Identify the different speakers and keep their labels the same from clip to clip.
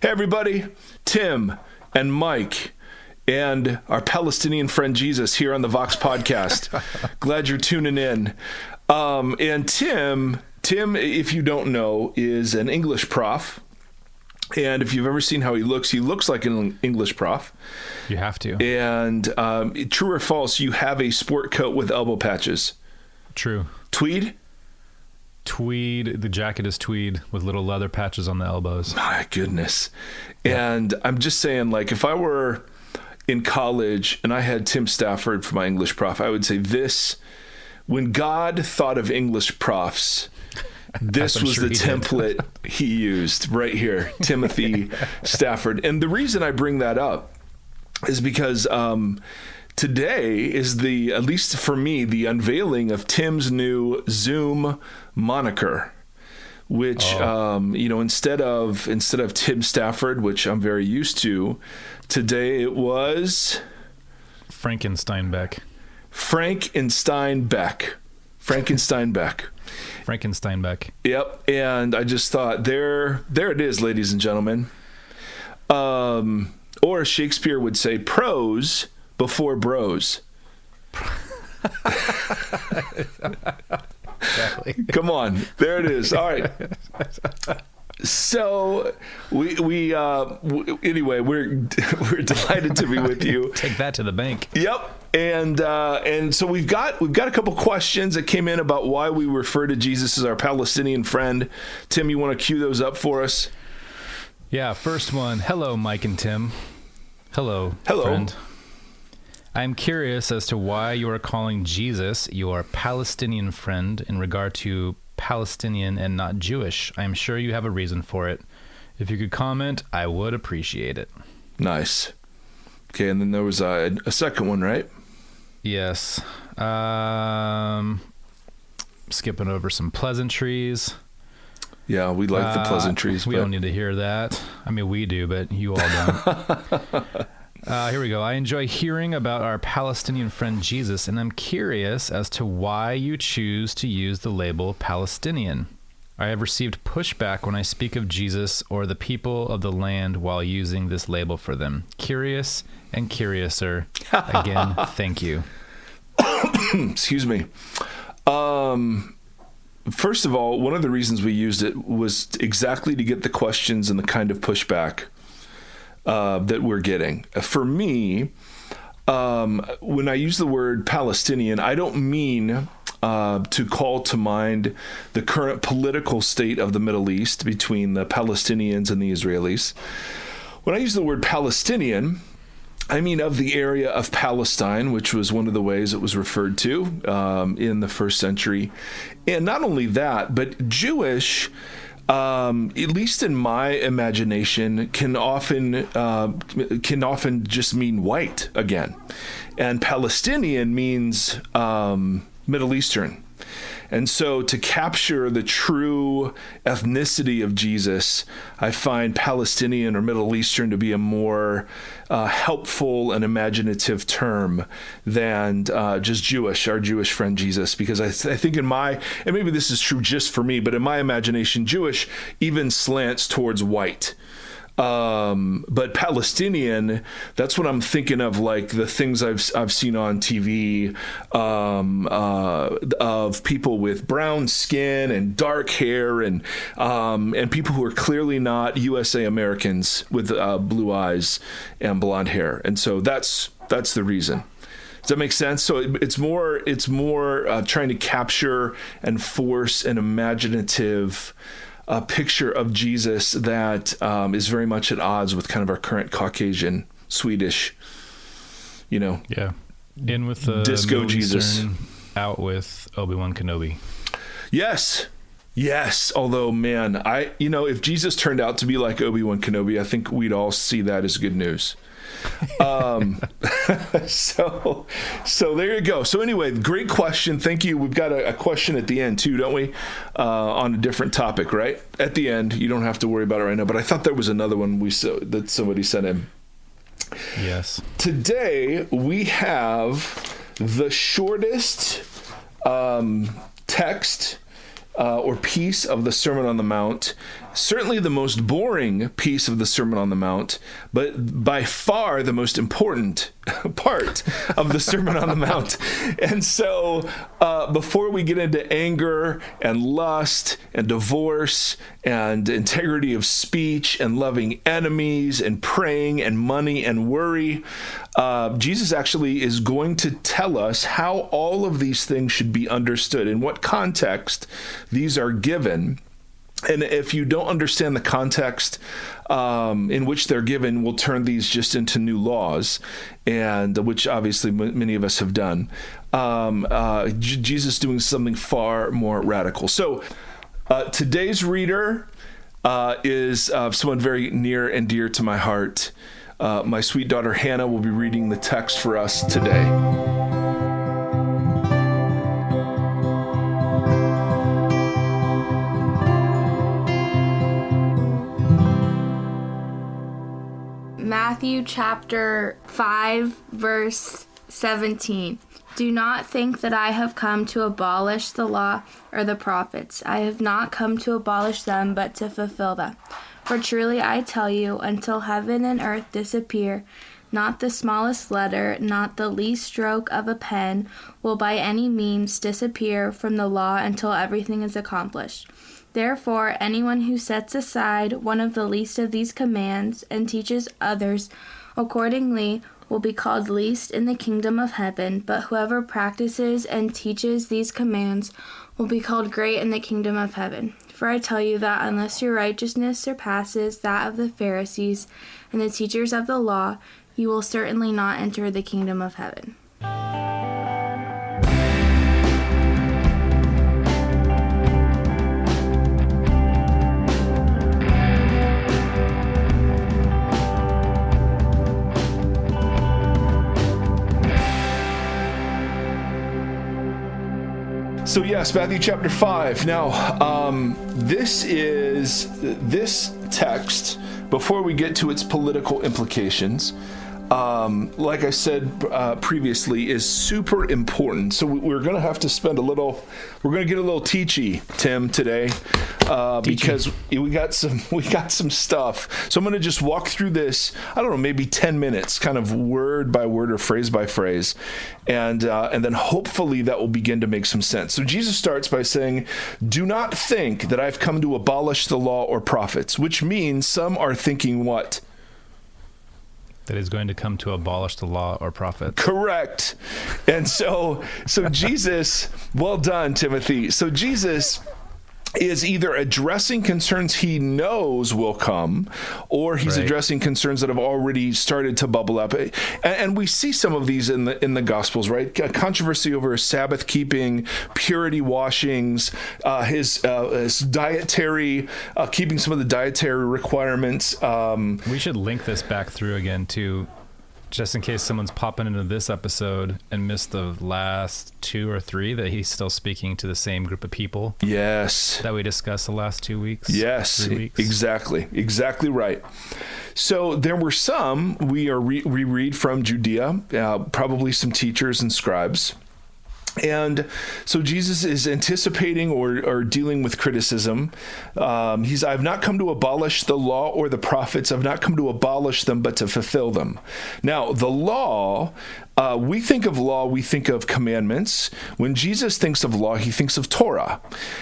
Speaker 1: Hey, everybody. Tim and Mike and our Palestinian friend Jesus here on the Vox podcast. Glad you're tuning in. And Tim, if you don't know, is an English prof. And if you've ever seen how he looks like an English prof.
Speaker 2: You have to.
Speaker 1: And true or false, you have a sport coat with elbow patches.
Speaker 2: True.
Speaker 1: Tweed?
Speaker 2: Tweed. The jacket is tweed with little leather patches on the elbows.
Speaker 1: My goodness. And I'm just saying, like, if I were in college and I had Tim Stafford for my English prof, I would say this: when God thought of English profs, this was the template he used right here, Timothy Stafford. And the reason I bring that up is because today is at least for me, the unveiling of Tim's new Zoom moniker, which, instead of Tim Stafford, which I'm very used to, today it was
Speaker 2: Frankensteinbeck. Frankensteinbeck.
Speaker 1: Yep. And I just thought, there it is, ladies and gentlemen. Or as Shakespeare would say, pros before bros.
Speaker 2: Exactly.
Speaker 1: Come on. There it is. All right. So anyway, we're delighted to be with you.
Speaker 2: Take that to the bank.
Speaker 1: Yep. And so we've got a couple questions that came in about why we refer to Jesus as our Palestinian friend. Tim, you want to cue those up for us?
Speaker 2: Yeah. First one. Hello, Mike and Tim. Hello. Friend. I'm curious as to why you are calling Jesus your Palestinian friend in regard to Palestinian and not Jewish. I'm sure you have a reason for it. If you could comment, I would appreciate it.
Speaker 1: Nice. Okay, and then there was a second one, right?
Speaker 2: Yes. Skipping over some pleasantries.
Speaker 1: Yeah, we like the pleasantries.
Speaker 2: We don't need to hear that. I mean, we do, but you all don't. Here we go. I enjoy hearing about our Palestinian friend Jesus, and I'm curious as to why you choose to use the label Palestinian. I have received pushback when I speak of Jesus or the people of the land while using this label for them. Curious and curiouser. Again, thank you.
Speaker 1: Excuse me. First of all, one of the reasons we used it was exactly to get the questions and the kind of pushback that we're getting. For me, when I use the word Palestinian, I don't mean to call to mind the current political state of the Middle East between the Palestinians and the Israelis. When I use the word Palestinian, I mean of the area of Palestine, which was one of the ways it was referred to in the first century. And not only that, but Jewish, at least in my imagination, can often just mean white again. And Palestinian means Middle Eastern. And so to capture the true ethnicity of Jesus, I find Palestinian or Middle Eastern to be a more helpful and imaginative term than just Jewish, our Jewish friend Jesus, because I think and maybe this is true just for me, but in my imagination, Jewish even slants towards white. But Palestinian, that's what I'm thinking of, like the things I've seen on TV, of people with brown skin and dark hair and people who are clearly not USA Americans with blue eyes and blonde hair. And so that's the reason. Does that make sense? So it's more trying to capture and force an imaginative a picture of Jesus that is very much at odds with kind of our current Caucasian, Swedish,
Speaker 2: Yeah. In with the
Speaker 1: disco
Speaker 2: Middle
Speaker 1: Jesus.
Speaker 2: Eastern, out with Obi-Wan Kenobi.
Speaker 1: Yes. Although, man, if Jesus turned out to be like Obi-Wan Kenobi, I think we'd all see that as good news. So there you go. So anyway, great question. Thank you. We've got a question at the end too, don't we? On a different topic, right? At the end, you don't have to worry about it right now, but I thought there was another one that somebody sent in.
Speaker 2: Yes.
Speaker 1: Today we have the shortest text or piece of the Sermon on the Mount, certainly the most boring piece of the Sermon on the Mount, but by far the most important part of the Sermon on the Mount. And so before we get into anger and lust and divorce and integrity of speech and loving enemies and praying and money and worry, Jesus actually is going to tell us how all of these things should be understood, in what context these are given. And if you don't understand the context in which they're given, we'll turn these just into new laws, and which obviously many of us have done. Jesus doing something far more radical. So today's reader is someone very near and dear to my heart. My sweet daughter Hannah will be reading the text for us today.
Speaker 3: Matthew chapter 5, verse 17. Do not think that I have come to abolish the law or the prophets. I have not come to abolish them, but to fulfill them. For truly I tell you, until heaven and earth disappear, not the smallest letter, not the least stroke of a pen will by any means disappear from the law until everything is accomplished. Therefore, anyone who sets aside one of the least of these commands and teaches others accordingly will be called least in the kingdom of heaven, but whoever practices and teaches these commands will be called great in the kingdom of heaven. For I tell you that unless your righteousness surpasses that of the Pharisees and the teachers of the law, you will certainly not enter the kingdom of heaven.
Speaker 1: So yes, Matthew chapter 5. Now, this text, before we get to its political implications, like I said previously, is super important. So we're going to have to spend we're going to get a little teachy, Tim, today, because we got some stuff. So I'm going to just walk through this, I don't know, maybe 10 minutes, kind of word by word or phrase by phrase. And then hopefully that will begin to make some sense. So Jesus starts by saying, do not think that I've come to abolish the law or prophets, which means some are thinking what?
Speaker 2: That is going to come to abolish the law or prophets.
Speaker 1: Correct. And so Jesus, well done, Timothy. So Jesus is either addressing concerns he knows will come, or he's addressing concerns that have already started to bubble up. And we see some of these in the Gospels, right? Controversy over Sabbath keeping, purity washings, his dietary, keeping some of the dietary requirements.
Speaker 2: We should link this back through again too, just in case someone's popping into this episode and missed the last 2 or 3, that he's still speaking to the same group of people.
Speaker 1: Yes.
Speaker 2: That we discussed the last 2 weeks.
Speaker 1: Yes,
Speaker 2: 3 weeks.
Speaker 1: Exactly right. So there were some, we read from Judea, probably some teachers and scribes. And so Jesus is anticipating or dealing with criticism. I've not come to abolish the law or the prophets. I've not come to abolish them, but to fulfill them. Now, the law, we think of law, we think of commandments. When Jesus thinks of law, he thinks of Torah.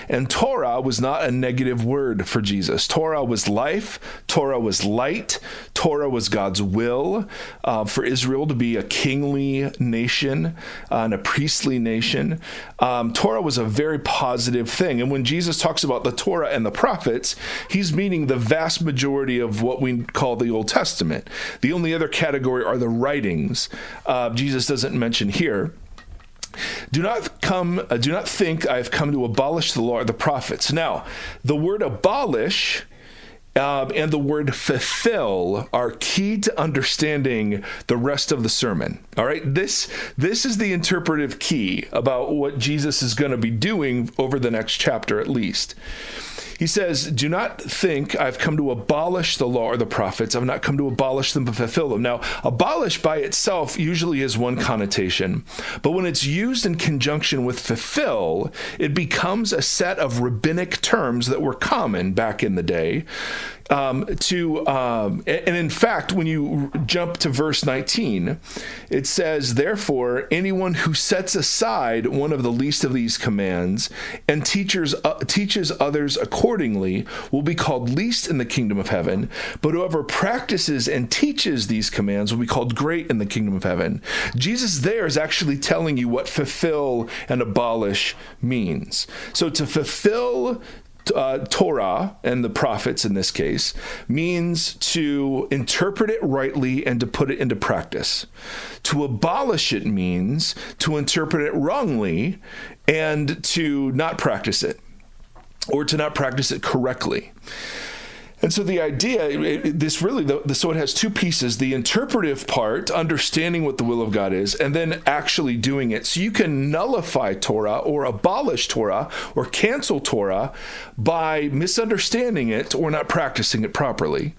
Speaker 1: And Torah was not a negative word for Jesus. Torah was life. Torah was light. Torah was God's will for Israel to be a kingly nation and a priestly nation. Torah was a very positive thing. And when Jesus talks about the Torah and the prophets, he's meaning the vast majority of what we call the Old Testament. The only other category are the writings. Jesus doesn't mention here. Do not think I have come to abolish the law or the prophets. Now, the word abolish and the word fulfill are key to understanding the rest of the sermon. All right, this is the interpretive key about what Jesus is going to be doing over the next chapter at least. He says, do not think I've come to abolish the law or the prophets. I've not come to abolish them, but fulfill them. Now, abolish by itself usually has one connotation, but when it's used in conjunction with fulfill, it becomes a set of rabbinic terms that were common back in the day. And in fact, when you jump to verse 19, it says, therefore, anyone who sets aside one of the least of these commands and teaches others accordingly will be called least in the kingdom of heaven, but whoever practices and teaches these commands will be called great in the kingdom of heaven. Jesus there is actually telling you what fulfill and abolish means. So to fulfill Torah and the prophets in this case means to interpret it rightly and to put it into practice. To abolish it means to interpret it wrongly and to not practice it, or to not practice it correctly. And so the idea, so it has two pieces, the interpretive part, understanding what the will of God is, and then actually doing it. So you can nullify Torah or abolish Torah or cancel Torah by misunderstanding it or not practicing it properly.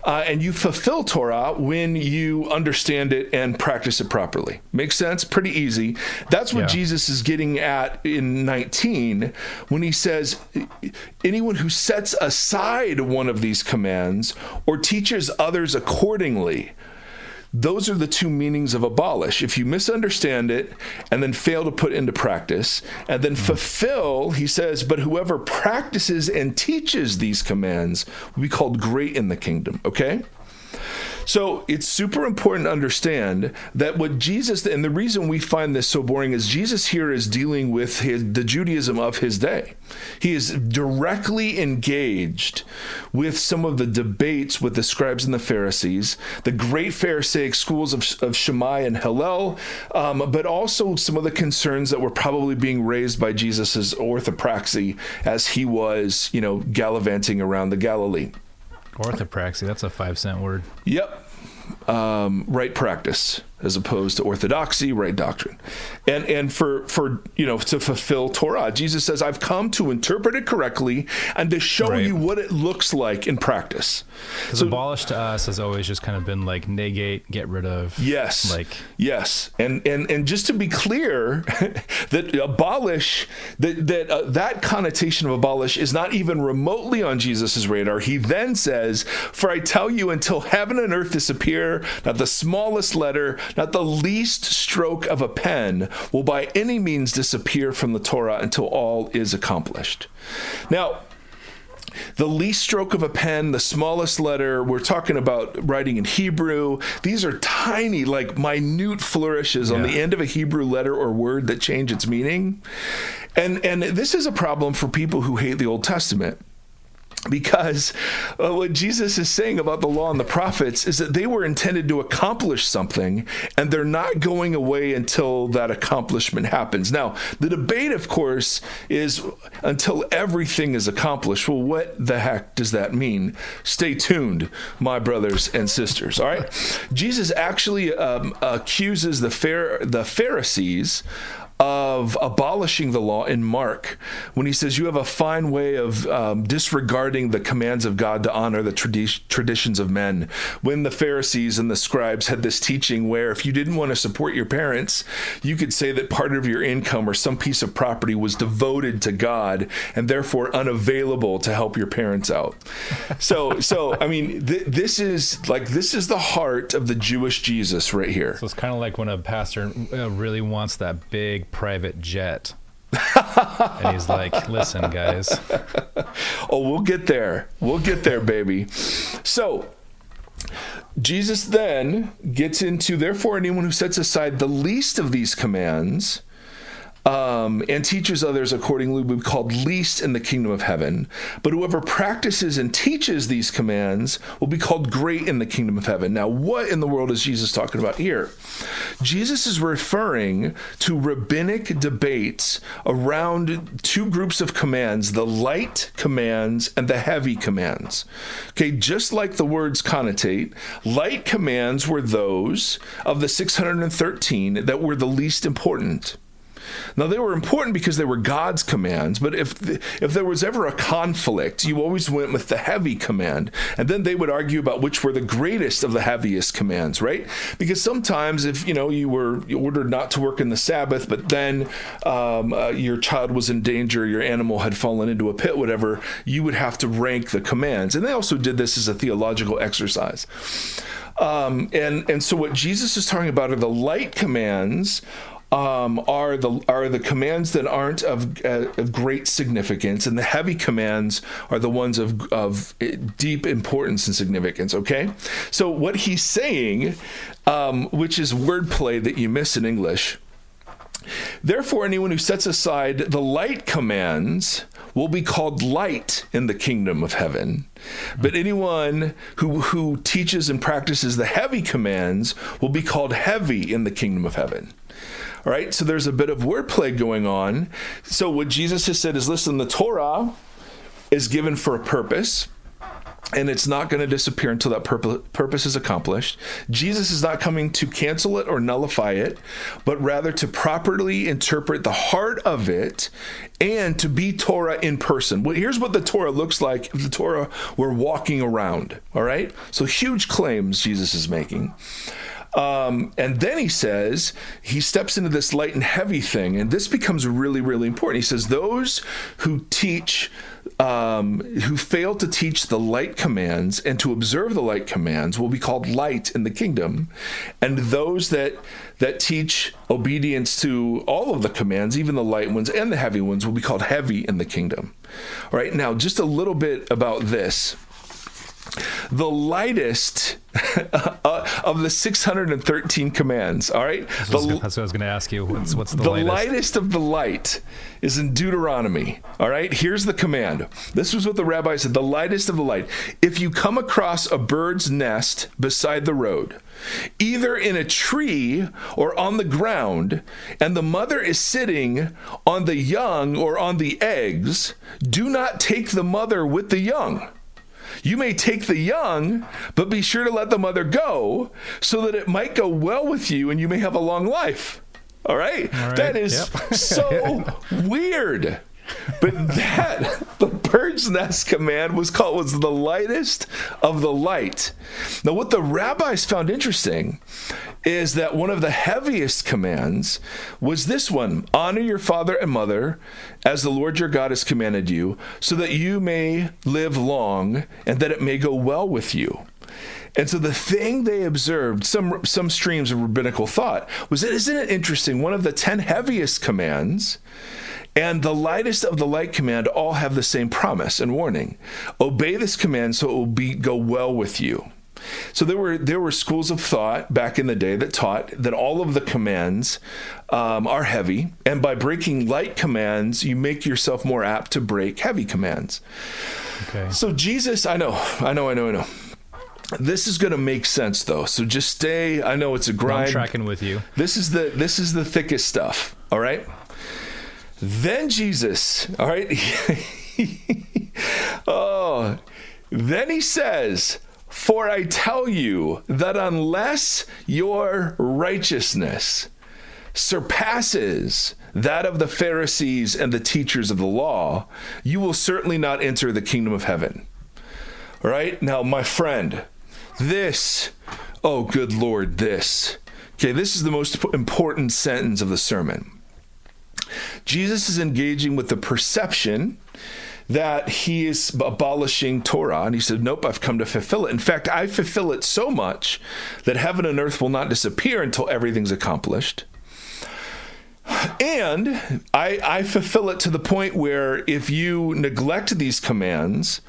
Speaker 1: And you fulfill Torah when you understand it and practice it properly. Makes sense? Pretty easy. That's what Jesus is getting at in 19 when he says, anyone who sets aside one of these commands or teaches others accordingly. Those are the two meanings of abolish. If you misunderstand it and then fail to put into practice, and then fulfill, he says, but whoever practices and teaches these commands will be called great in the kingdom. Okay? So it's super important to understand that what Jesus, and the reason we find this so boring is Jesus here is dealing with the Judaism of his day. He is directly engaged with some of the debates with the scribes and the Pharisees, the great Pharisaic schools of Shammai and Hillel, but also some of the concerns that were probably being raised by Jesus's orthopraxy as he was, gallivanting around the Galilee.
Speaker 2: Orthopraxy, that's a 5-cent word.
Speaker 1: Yep. Right practice as opposed to orthodoxy, right doctrine. And for to fulfill Torah, Jesus says, I've come to interpret it correctly and to show you what it looks like in practice.
Speaker 2: Because abolish to us has always just kind of been like negate, get rid of.
Speaker 1: Yes. Yes. And just to be clear, that abolish, that connotation of abolish is not even remotely on Jesus's radar. He then says, for I tell you, until heaven and earth disappear, not the smallest letter, not the least stroke of a pen will by any means disappear from the Torah until all is accomplished. Now, the least stroke of a pen, the smallest letter, we're talking about writing in Hebrew. These are tiny, minute flourishes on the end of a Hebrew letter or word that change its meaning. And this is a problem for people who hate the Old Testament. Because what Jesus is saying about the law and the prophets is that they were intended to accomplish something, and they're not going away until that accomplishment happens. Now, the debate, of course, is until everything is accomplished. Well, what the heck does that mean? Stay tuned, my brothers and sisters. All right? Jesus actually accuses the Pharisees of abolishing the law in Mark when he says you have a fine way of disregarding the commands of God to honor the traditions of men. When the Pharisees and the scribes had this teaching where if you didn't want to support your parents, you could say that part of your income or some piece of property was devoted to God and therefore unavailable to help your parents out. So I mean, this is the heart of the Jewish Jesus right here.
Speaker 2: So it's kind of like when a pastor really wants that big private jet and he's like, listen guys,
Speaker 1: we'll get there, baby. So Jesus then gets into, therefore anyone who sets aside the least of these commands and teaches others accordingly will be called least in the kingdom of heaven. But whoever practices and teaches these commands will be called great in the kingdom of heaven. Now, what in the world is Jesus talking about here? Jesus is referring to rabbinic debates around two groups of commands, the light commands and the heavy commands. Okay, just like the words connotate, light commands were those of the 613 that were the least important. Now, they were important because they were God's commands, but if there was ever a conflict, you always went with the heavy command. And then they would argue about which were the greatest of the heaviest commands, right? Because sometimes if, you were ordered not to work in the Sabbath, but then your child was in danger, your animal had fallen into a pit, whatever, you would have to rank the commands. And they also did this as a theological exercise. And so what Jesus is talking about are the light commands, are the commands that aren't of great significance, and the heavy commands are the ones of deep importance and significance. Okay, so what he's saying, which is wordplay that you miss in English. Therefore, anyone who sets aside the light commands will be called light in the kingdom of heaven. But anyone who teaches and practices the heavy commands will be called heavy in the kingdom of heaven. All right, so there's a bit of wordplay going on. So what Jesus has said is, listen, the Torah is given for a purpose, and it's not going to disappear until that purpose is accomplished. Jesus is not coming to cancel it or nullify it, but rather to properly interpret the heart of it and to be Torah in person. Well, here's what the Torah looks like if the Torah were walking around, all right? So huge claims Jesus is making. And then he says, he steps into this light and heavy thing, and this becomes really, really important. He says, those who teach, who fail to teach the light commands and to observe the light commands will be called light in the kingdom. And those that teach obedience to all of the commands, even the light ones and the heavy ones, will be called heavy in the kingdom. All right, now just a little bit about this. The lightest of the 613 commands, all right?
Speaker 2: That's what I was going to ask you. What's the lightest?
Speaker 1: The lightest of the light is in Deuteronomy, all right? Here's the command. This was what the rabbi said, the lightest of the light. If you come across a bird's nest beside the road, either in a tree or on the ground, and the mother is sitting on the young or on the eggs, do not take the mother with the young. You may take the young, but be sure to let the mother go so that it might go well with you and you may have a long life. All right? That is so weird. But the bird's nest command was the lightest of the light. Now, what the rabbis found interesting is that one of the heaviest commands was this one: honor your father and mother as the Lord your God has commanded you, so that you may live long and that it may go well with you. And so the thing they observed, some streams of rabbinical thought, was that, isn't it interesting, one of the 10 heaviest commands and the lightest of the light command all have the same promise and warning. Obey this command so it will go well with you. So there were schools of thought back in the day that taught that all of the commands are heavy, and by breaking light commands, you make yourself more apt to break heavy commands.
Speaker 2: Okay.
Speaker 1: So Jesus, I know. This is going to make sense, though. So just stay. I know it's a grind.
Speaker 2: I'm tracking with you.
Speaker 1: This is the thickest stuff. All right. Then Jesus. All right. Then he says, "For I tell you that unless your righteousness surpasses that of the Pharisees and the teachers of the law, you will certainly not enter the kingdom of heaven." All right. Now, my friend, good Lord, this is the most important sentence of the sermon. Jesus is engaging with the perception that he is abolishing Torah. And he said, nope, I've come to fulfill it. In fact, I fulfill it so much that heaven and earth will not disappear until everything's accomplished. And I fulfill it to the point where if you neglect these commands,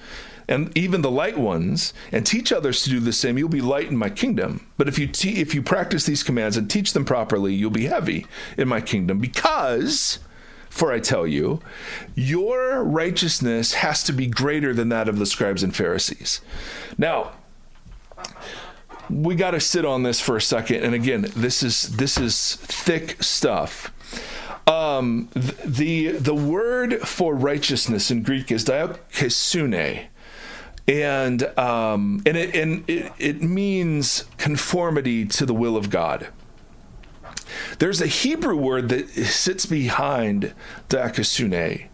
Speaker 1: and even the light ones, and teach others to do the same, you'll be light in my kingdom. But if you practice these commands and teach them properly, you'll be heavy in my kingdom. Because, for I tell you, your righteousness has to be greater than that of the scribes and Pharisees. Now, we got to sit on this for a second. And again, this is thick stuff. The word for righteousness in Greek is diakesune. And it means conformity to the will of God. There's a Hebrew word that sits behind dakasune,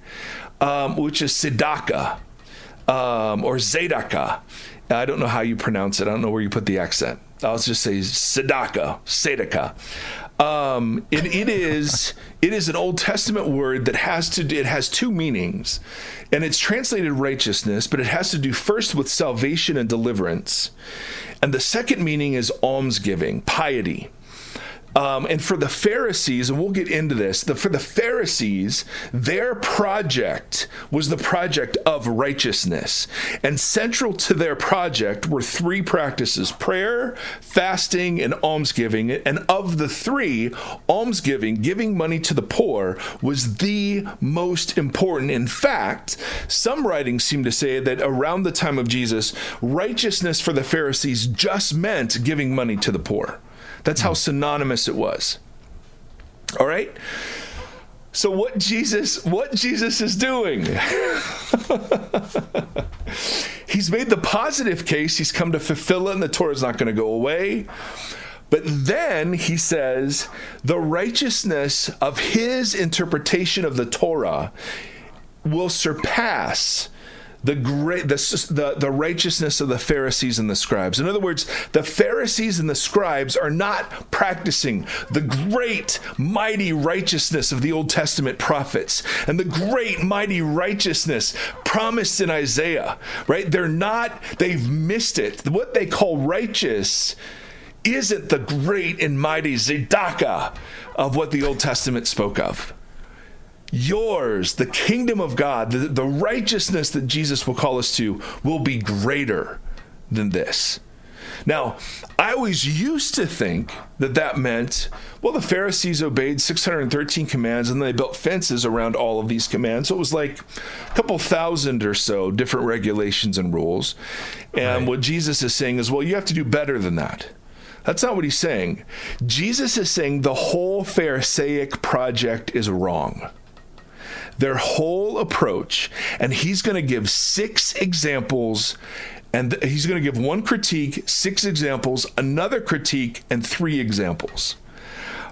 Speaker 1: which is tzedakah, or zedakah. I don't know how you pronounce it. I don't know where you put the accent. I'll just say tzedakah. It is an Old Testament word that has two meanings, and it's translated righteousness, but it has to do first with salvation and deliverance. And the second meaning is almsgiving, piety. And for the Pharisees, and we'll get into this, for the Pharisees, their project was the project of righteousness. And central to their project were three practices: prayer, fasting, and almsgiving. And of the three, almsgiving, giving money to the poor, was the most important. In fact, some writings seem to say that around the time of Jesus, righteousness for the Pharisees just meant giving money to the poor. That's how synonymous it was. All right? So what Jesus is doing? He's made the positive case. He's come to fulfill it, and the Torah is not going to go away. But then he says the righteousness of his interpretation of the Torah will surpass the righteousness of the Pharisees and the scribes. In other words, the Pharisees and the scribes are not practicing the great, mighty righteousness of the Old Testament prophets and the great, mighty righteousness promised in Isaiah, right? They've missed it. What they call righteous isn't the great and mighty tzedakah of what the Old Testament spoke of. Yours, the kingdom of God, the righteousness that Jesus will call us to, will be greater than this. Now, I always used to think that meant, well, the Pharisees obeyed 613 commands and they built fences around all of these commands. So it was like a couple thousand or so different regulations and rules. And What Jesus is saying is, well, you have to do better than that. That's not what he's saying. Jesus is saying the whole Pharisaic project is wrong. Their whole approach, and he's going to give 6 examples, and he's going to give 1 critique, 6 examples, another critique, and 3 examples.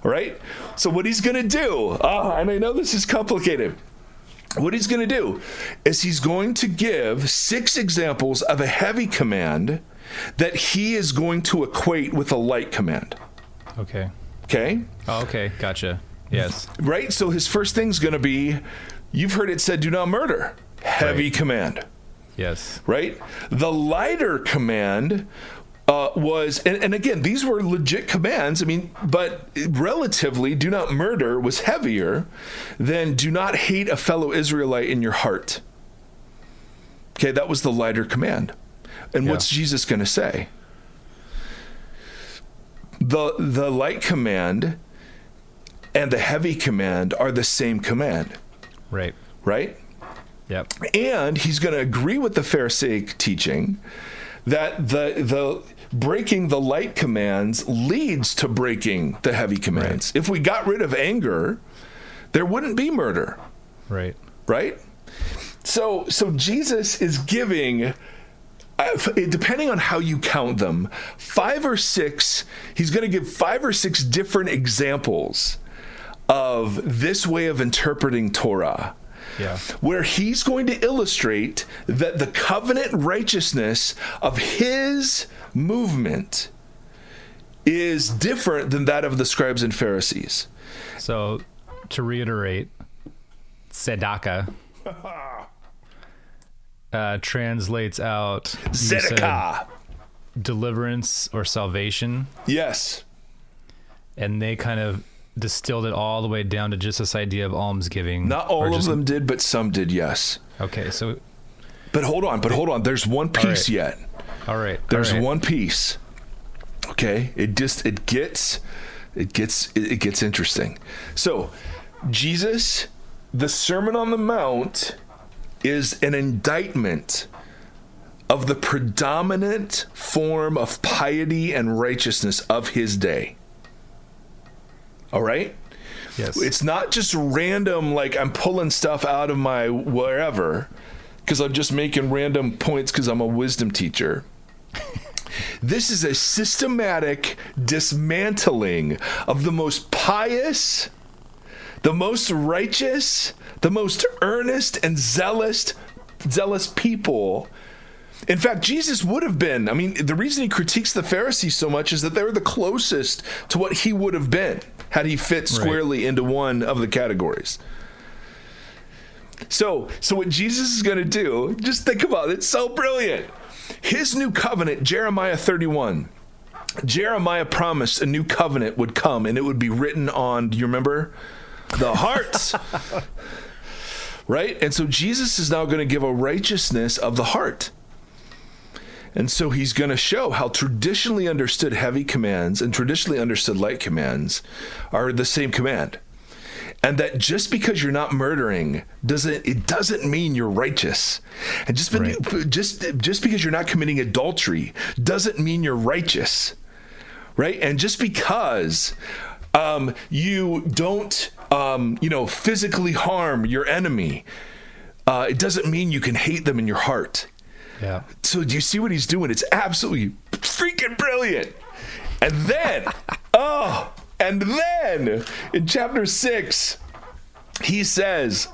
Speaker 1: All right? So what he's going to do, and I know this is complicated, what he's going to do is he's going to give 6 examples of a heavy command that he is going to equate with a light command.
Speaker 2: Okay.
Speaker 1: Okay?
Speaker 2: Oh, okay. Gotcha. Yes.
Speaker 1: Right? So his first thing's going to be, you've heard it said, do not murder. Heavy command.
Speaker 2: Yes.
Speaker 1: Right? The lighter command was, and again, these were legit commands. But relatively, do not murder was heavier than do not hate a fellow Israelite in your heart. Okay, that was the lighter command. And what's Jesus going to say? The light command and the heavy command are the same command.
Speaker 2: Right.
Speaker 1: Right?
Speaker 2: Yep.
Speaker 1: And he's going to agree with the Pharisaic teaching that the breaking the light commands leads to breaking the heavy commands. Right. If we got rid of anger, there wouldn't be murder.
Speaker 2: Right.
Speaker 1: Right? So Jesus is giving, depending on how you count them, 5 or 6, he's going to give 5 or 6 different examples of this way of interpreting Torah.
Speaker 2: Yeah.
Speaker 1: Where he's going to illustrate that the covenant righteousness of his movement is different than that of the scribes and Pharisees.
Speaker 2: So, to reiterate, tzedakah translates out
Speaker 1: Zedekah,
Speaker 2: deliverance or salvation.
Speaker 1: Yes.
Speaker 2: And they kind of distilled it all the way down to just this idea of almsgiving.
Speaker 1: Not all of them did, but some did, yes.
Speaker 2: Okay, so...
Speaker 1: But hold on. There's one piece yet.
Speaker 2: All right.
Speaker 1: There's one piece. Okay? It gets interesting. So, Jesus, the Sermon on the Mount is an indictment of the predominant form of piety and righteousness of his day. All right?
Speaker 2: Yes.
Speaker 1: It's not just random, like I'm pulling stuff out of my wherever, because I'm just making random points because I'm a wisdom teacher. This is a systematic dismantling of the most pious, the most righteous, the most earnest and zealous people. In fact, Jesus would have been, the reason he critiques the Pharisees so much is that they're the closest to what he would have been had he fit squarely into one of the categories. So what Jesus is going to do, just think about it, it's so brilliant. His new covenant, Jeremiah 31, Jeremiah promised a new covenant would come and it would be written on, do you remember? The hearts. Right? And so Jesus is now going to give a righteousness of the heart. And so he's going to show how traditionally understood heavy commands and traditionally understood light commands are the same command. And that just because you're not murdering doesn't mean you're righteous. And just because you're not committing adultery doesn't mean you're righteous. Right? And just because you don't physically harm your enemy, it doesn't mean you can hate them in your heart.
Speaker 2: Yeah.
Speaker 1: So do you see what he's doing? It's absolutely freaking brilliant. And then, in chapter 6, he says,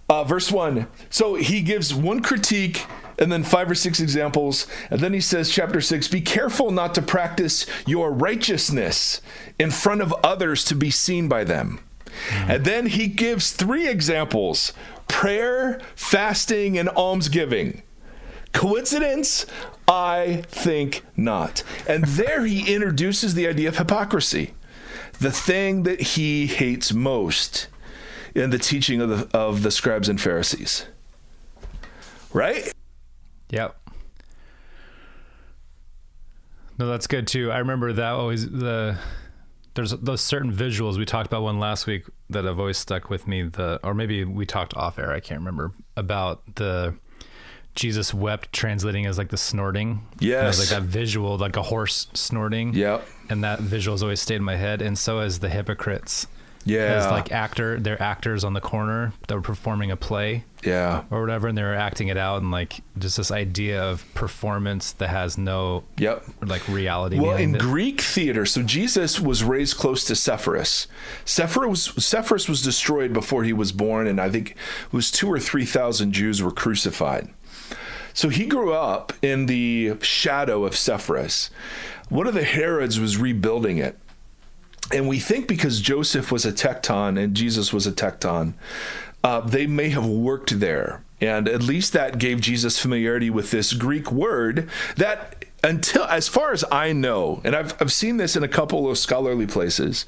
Speaker 1: verse 1, so he gives one critique and then 5 or 6 examples. And then he says, chapter 6, be careful not to practice your righteousness in front of others to be seen by them. And then he gives 3 examples: prayer, fasting, and almsgiving. Coincidence? I think not. And there he introduces the idea of hypocrisy, the thing that he hates most in the teaching of the scribes and Pharisees. Right?
Speaker 2: Yep. No, that's good too. I remember that always there's those certain visuals. We talked about one last week that have always stuck with me. Or maybe we talked off air. I can't remember, about the Jesus wept, translating as like the snorting.
Speaker 1: Yes.
Speaker 2: And it was like that visual, like a horse snorting.
Speaker 1: Yep.
Speaker 2: And that visual has always stayed in my head. And so has the hypocrites.
Speaker 1: Yeah.
Speaker 2: As like they're actors on the corner that were performing a play.
Speaker 1: Yeah.
Speaker 2: Or whatever. And they were acting it out, and like just this idea of performance that has no like reality.
Speaker 1: Well, in
Speaker 2: it.
Speaker 1: Greek theater, so Jesus was raised close to Sepphoris. Sepphoris was destroyed before he was born, and I think it was 2,000 or 3,000 Jews were crucified. So he grew up in the shadow of Sepphoris. One of the Herods was rebuilding it. And we think because Joseph was a tecton and Jesus was a tecton, they may have worked there. And at least that gave Jesus familiarity with this Greek word that, until, as far as I know, and I've seen this in a couple of scholarly places,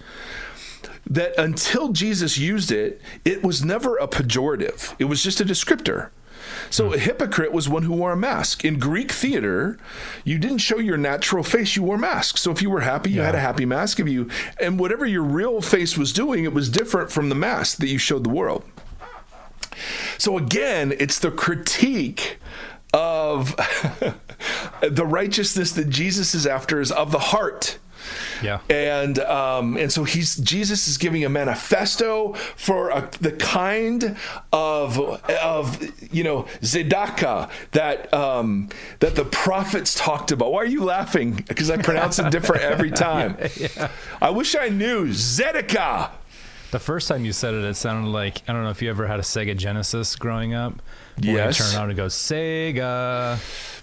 Speaker 1: that until Jesus used it, it was never a pejorative. It was just a descriptor. So a hypocrite was one who wore a mask. In Greek theater, you didn't show your natural face, you wore masks. So if you were happy, you had a happy mask of you. And whatever your real face was doing, it was different from the mask that you showed the world. So again, it's the critique of the righteousness that Jesus is after is of the heart. Yeah. And so Jesus is giving a manifesto for the kind of tzedakah that the prophets talked about. Why are you laughing? Because I pronounce it different every time. Yeah. I wish I knew. Tzedakah.
Speaker 2: The first time you said it sounded like, I don't know if you ever had a Sega Genesis growing up.
Speaker 1: Yes.
Speaker 2: You turn on and go, Sega.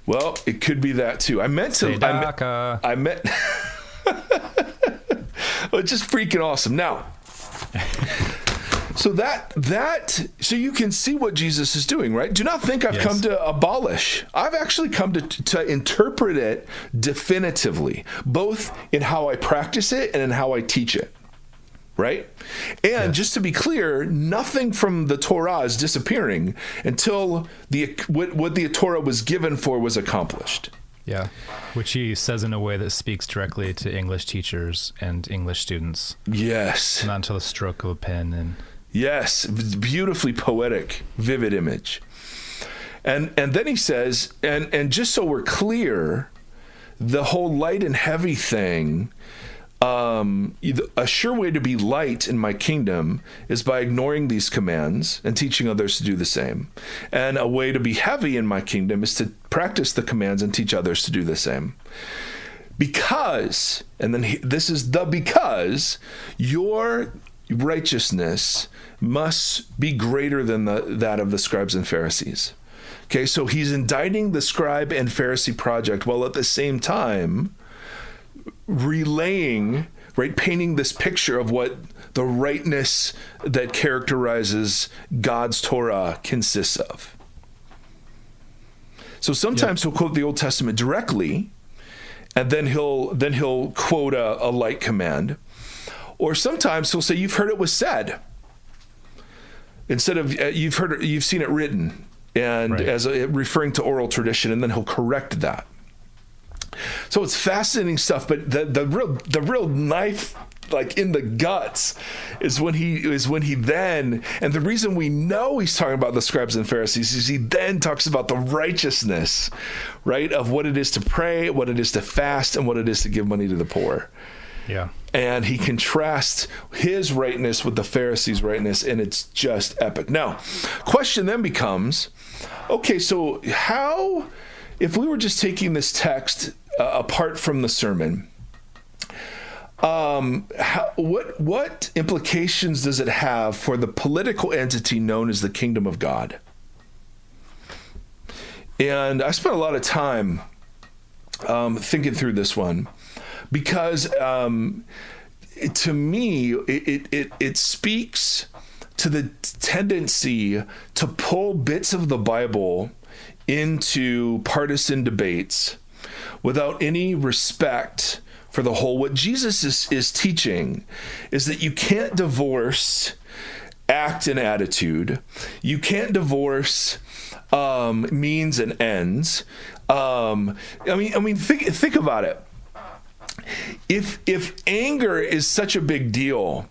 Speaker 1: Well, it could be that too. I meant to.
Speaker 2: Tzedakah.
Speaker 1: I meant. Well, it's just freaking awesome. Now, so you can see what Jesus is doing, right? Do not think I've come to abolish. I've actually come to interpret it definitively, both in how I practice it and in how I teach it, right? And just to be clear, nothing from the Torah is disappearing until what the Torah was given for was accomplished.
Speaker 2: Yeah, which he says in a way that speaks directly to English teachers and English students.
Speaker 1: Yes.
Speaker 2: Not until the stroke of a pen. And
Speaker 1: yes, beautifully poetic, vivid image. And then he says, and just so we're clear, the whole light and heavy thing, a sure way to be light in my kingdom is by ignoring these commands and teaching others to do the same. And a way to be heavy in my kingdom is to practice the commands and teach others to do the same. because, and then this is the because, your righteousness must be greater than that of the scribes and Pharisees. Okay, so he's indicting the scribe and Pharisee project while at the same time relaying, right, painting this picture of what the rightness that characterizes God's Torah consists of. So sometimes he'll quote the Old Testament directly, and then he'll quote a light command. Or sometimes he'll say, "You've heard it was said," instead of you've seen it written, and as referring to oral tradition, and then he'll correct that. So it's fascinating stuff. But the real knife, like in the guts, is when he then, and the reason we know he's talking about the scribes and Pharisees is he then talks about the righteousness, right, of what it is to pray, what it is to fast, and what it is to give money to the poor.
Speaker 2: Yeah. And
Speaker 1: he contrasts his rightness with the Pharisees' rightness, and it's just epic. Now, question then becomes, okay, so how, if we were just taking this text apart from the sermon, what implications does it have for the political entity known as the kingdom of God? And I spent a lot of time thinking through this one, because to me, it speaks to the tendency to pull bits of the Bible into partisan debates without any respect for the whole. What Jesus is teaching is that you can't divorce act and attitude. You can't divorce means and ends. Think about it. If anger is such a big deal,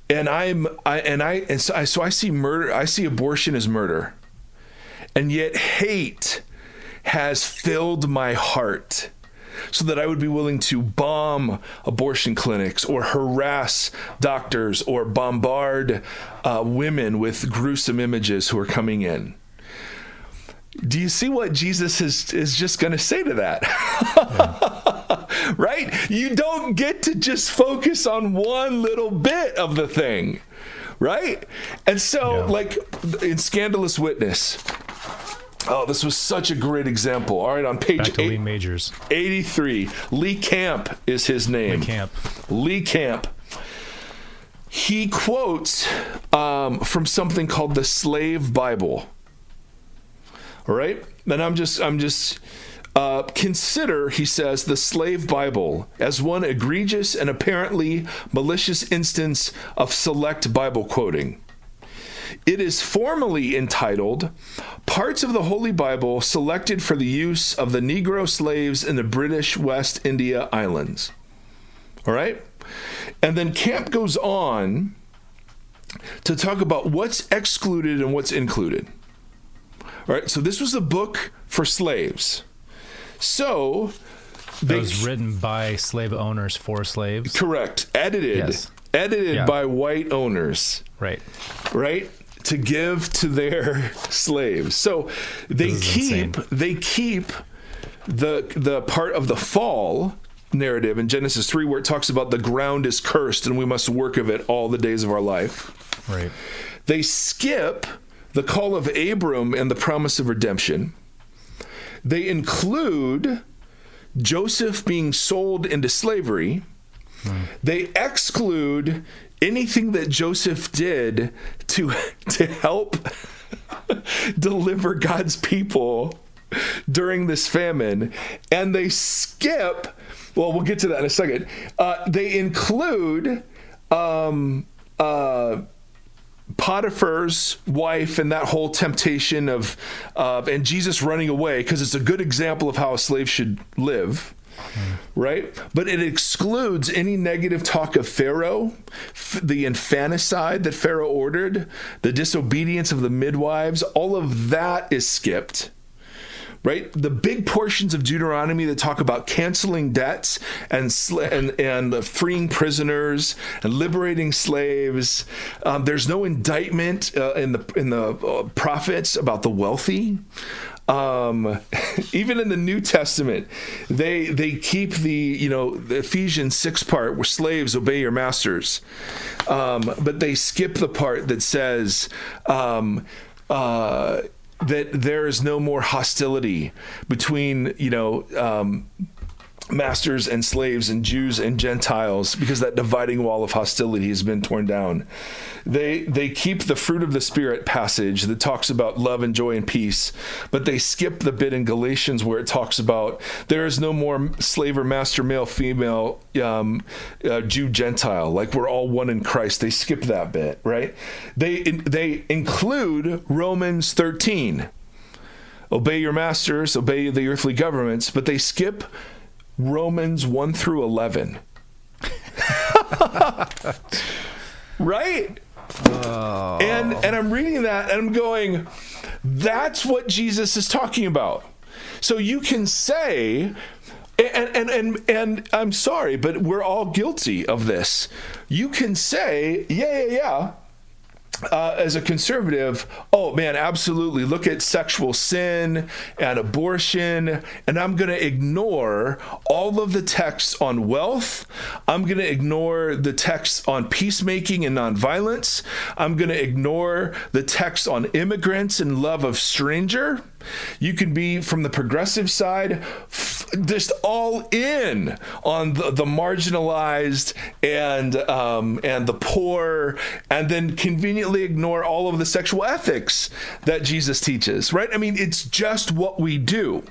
Speaker 1: and so I see murder, I see abortion as murder, and yet hate has filled my heart, so that I would be willing to bomb abortion clinics or harass doctors or bombard women with gruesome images who are coming in. Do you see what Jesus is just going to say to that? Yeah. Right? You don't get to just focus on one little bit of the thing, right? And so, like in Scandalous Witness, oh, this was such a great example. All right, on page
Speaker 2: Lee Majors.
Speaker 1: 83, Lee Camp is his name. Lee Camp. He quotes from something called the Slave Bible. All right, and I'm just consider, he says, the Slave Bible as one egregious and apparently malicious instance of select Bible quoting. It is formally entitled Parts of the Holy Bible Selected for the Use of the Negro Slaves in the British West India Islands. All right? And then Camp goes on to talk about what's excluded and what's included. All right, so this was a book for slaves. So
Speaker 2: it was written by slave owners for slaves.
Speaker 1: Correct. Edited by white owners.
Speaker 2: Right.
Speaker 1: To give to their slaves. So they keep the part of the fall narrative in Genesis 3 where it talks about the ground is cursed and we must work of it all the days of our life.
Speaker 2: Right.
Speaker 1: They skip the call of Abram and the promise of redemption. They include Joseph being sold into slavery. They exclude anything that Joseph did to help deliver God's people during this famine. And they skip, well, we'll get to that in a second. They include Potiphar's wife and that whole temptation of and Jesus running away, because it's a good example of how a slave should live. Right? But it excludes any negative talk of Pharaoh, the infanticide that Pharaoh ordered, the disobedience of the midwives. All of that is skipped. Right? The big portions of Deuteronomy that talk about canceling debts and freeing prisoners and liberating slaves. There's no indictment in the prophets about the wealthy. Even in the New Testament, they keep the Ephesians 6 part where slaves obey your masters, but they skip the part that says that there is no more hostility between masters and slaves and Jews and Gentiles, because that dividing wall of hostility has been torn down. They keep the fruit of the Spirit passage that talks about love and joy and peace, but they skip the bit in Galatians where it talks about there is no more slave or master, male, female, Jew, Gentile, like we're all one in Christ. They skip that bit, right? They include Romans 13, obey your masters, obey the earthly governments, but they skip Romans 1 through 11. Right?
Speaker 2: Oh.
Speaker 1: And I'm reading that and I'm going, that's what Jesus is talking about. So you can say, and I'm sorry, but we're all guilty of this. You can say, yeah. As a conservative, oh man, absolutely. Look at sexual sin and abortion, and I'm going to ignore all of the texts on wealth. I'm going to ignore the texts on peacemaking and nonviolence. I'm going to ignore the texts on immigrants and love of stranger. You can be from the progressive side, just all in on the marginalized and the poor, and then conveniently ignore all of the sexual ethics that Jesus teaches, right? I mean, it's just what we do.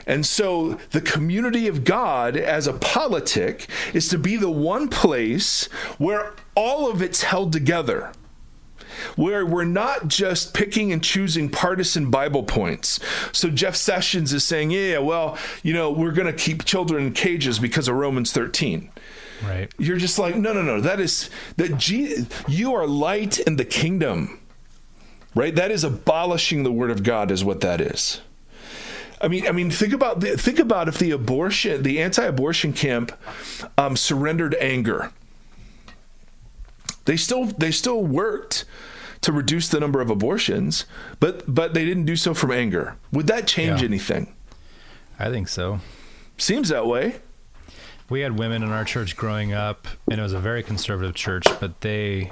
Speaker 1: And so the community of God as a politic is to be the one place where all of it's held together, where we're not just picking and choosing partisan Bible points. So Jeff Sessions is saying, we're going to keep children in cages because of Romans 13.
Speaker 2: Right.
Speaker 1: You're just like, no. You are light in the kingdom, right? That is abolishing the word of God is what that is. I mean, think about if the anti-abortion camp surrendered anger. They still worked to reduce the number of abortions, but they didn't do so from anger. Would that change anything?
Speaker 2: I think so. Seems
Speaker 1: that way.
Speaker 2: We had women in our church growing up, and it was a very conservative church, but they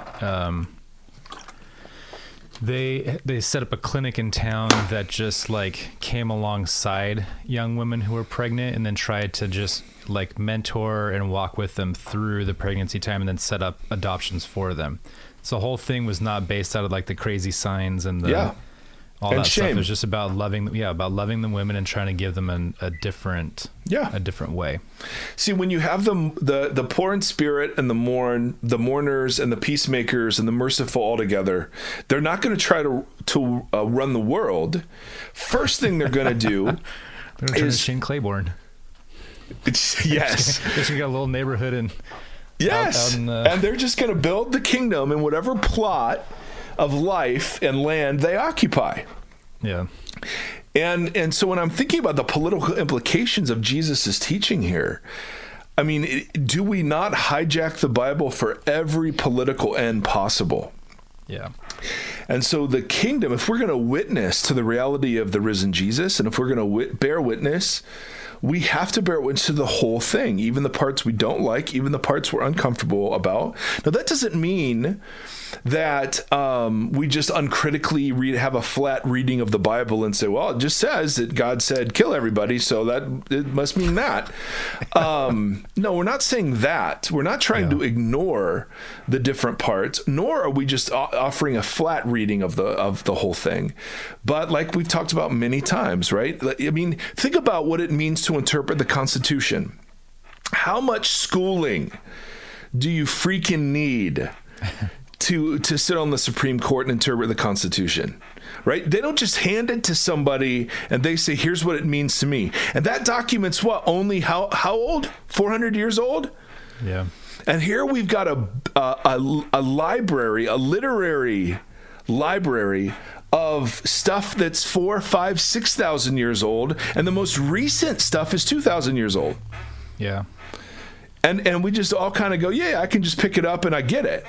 Speaker 2: set up a clinic in town that just like came alongside young women who were pregnant and then tried to just like mentor and walk with them through the pregnancy time and then set up adoptions for them. So the whole thing was not based out of like the crazy signs and all and that shame. Stuff. It was just about loving the women and trying to give them a different way.
Speaker 1: See, when you have the poor in spirit and the mourners and the peacemakers and the merciful all together, they're not going to try to run the world. First thing they're going to do
Speaker 2: is Shane Claiborne.
Speaker 1: Yes.
Speaker 2: Just got a little neighborhood and
Speaker 1: and they're just going to build the kingdom in whatever plot of life and land they occupy.
Speaker 2: Yeah.
Speaker 1: And so when I'm thinking about the political implications of Jesus's teaching here, I mean, do we not hijack the Bible for every political end possible?
Speaker 2: Yeah.
Speaker 1: And so the kingdom, if we're going to witness to the reality of the risen Jesus, and if we're going to bear witness, we have to bear witness to the whole thing, even the parts we don't like, even the parts we're uncomfortable about. Now, that doesn't mean that we just uncritically have a flat reading of the Bible and say, well, it just says that God said kill everybody, so that it must mean that. No, we're not saying that. We're not trying to ignore the different parts, nor are we just offering a flat reading of the whole thing. But like we've talked about many times, right? I mean, think about what it means to interpret the Constitution. How much schooling do you freaking need to sit on the Supreme Court and interpret the Constitution, right? They don't just hand it to somebody and they say, here's what it means to me. And that document's what, only how old? 400 years old?
Speaker 2: Yeah.
Speaker 1: And here we've got a library, a literary library of stuff that's 4,000, 5,000, 6,000 years old. And the most recent stuff is 2,000 years old.
Speaker 2: Yeah.
Speaker 1: And we just all kind of go, yeah, I can just pick it up and I get it.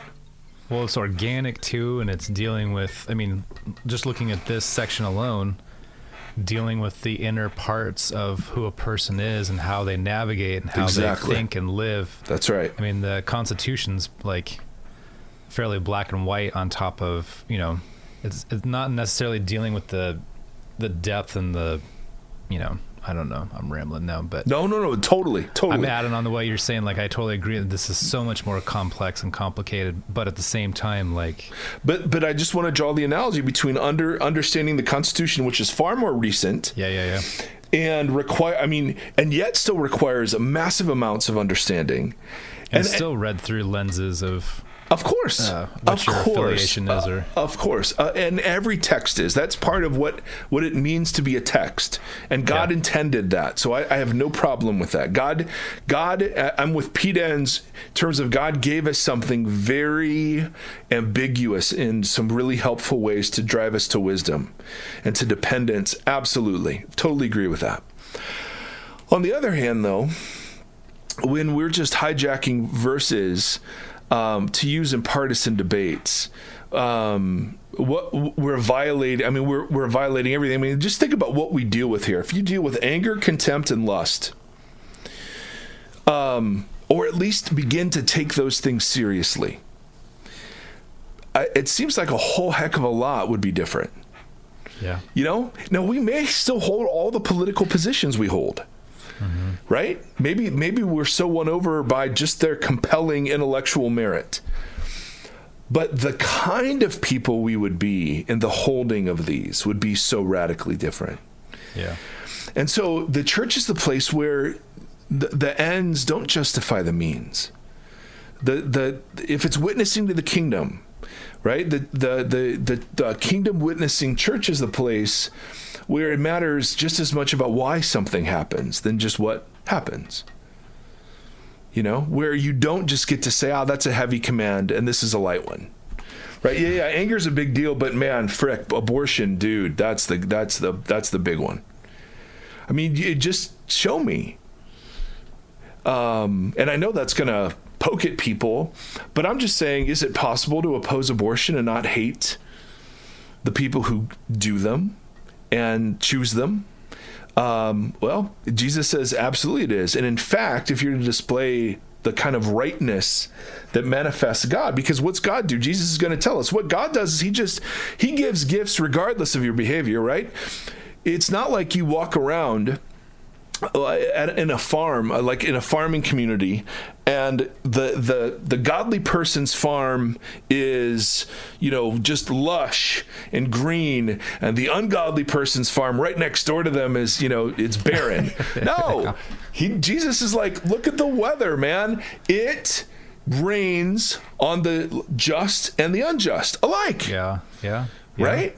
Speaker 2: Well, it's organic too, and it's dealing with, I mean, just looking at this section alone, dealing with the inner parts of who a person is and how they navigate and how they think and live.
Speaker 1: That's right.
Speaker 2: I mean, the Constitution's like fairly black and white on top of, you know, it's not necessarily dealing with the depth and the, you know, I don't know. I'm rambling now, but
Speaker 1: no, totally.
Speaker 2: I'm adding on the way you're saying. Like, I totally agree that this is so much more complex and complicated, but at the same time, like,
Speaker 1: but I just want to draw the analogy between understanding the Constitution, which is far more recent, and yet still requires massive amounts of understanding,
Speaker 2: and still read through lenses of.
Speaker 1: Of course,
Speaker 2: what your affiliation is, or
Speaker 1: of course, and every text is. That's part of what it means to be a text, and God intended that. So I have no problem with that. God, I'm with Pete Enns in terms of God gave us something very ambiguous in some really helpful ways to drive us to wisdom and to dependence. Absolutely, totally agree with that. On the other hand, though, when we're just hijacking verses. To use in partisan debates, what we're violating. I mean, we're violating everything. I mean, just think about what we deal with here. If you deal with anger, contempt, and lust, or at least begin to take those things seriously, it seems like a whole heck of a lot would be different.
Speaker 2: Yeah.
Speaker 1: You know, now we may still hold all the political positions we hold. Mm-hmm. Right? Maybe we're so won over by just their compelling intellectual merit. But the kind of people we would be in the holding of these would be so radically different.
Speaker 2: Yeah.
Speaker 1: And so the church is the place where the ends don't justify the means. If it's witnessing to the kingdom, right? The kingdom witnessing church is the place where it matters just as much about why something happens than just what happens. You know, where you don't just get to say, that's a heavy command and this is a light one. Right? Yeah, anger's a big deal, but man, frick, abortion, dude, that's the big one. I mean, you just show me. And I know that's going to poke at people, but I'm just saying, is it possible to oppose abortion and not hate the people who do them and choose them? Well, Jesus says absolutely it is. And in fact, if you're to display the kind of rightness that manifests God, because what's God do? Jesus is going to tell us what God does is he gives gifts regardless of your behavior, right? It's not like you walk around in a farm, like in a farming community, and the godly person's farm is, you know, just lush and green, and the ungodly person's farm right next door to them is, you know, it's barren. No, Jesus is like, look at the weather, man. It rains on the just and the unjust alike.
Speaker 2: Yeah.
Speaker 1: Right?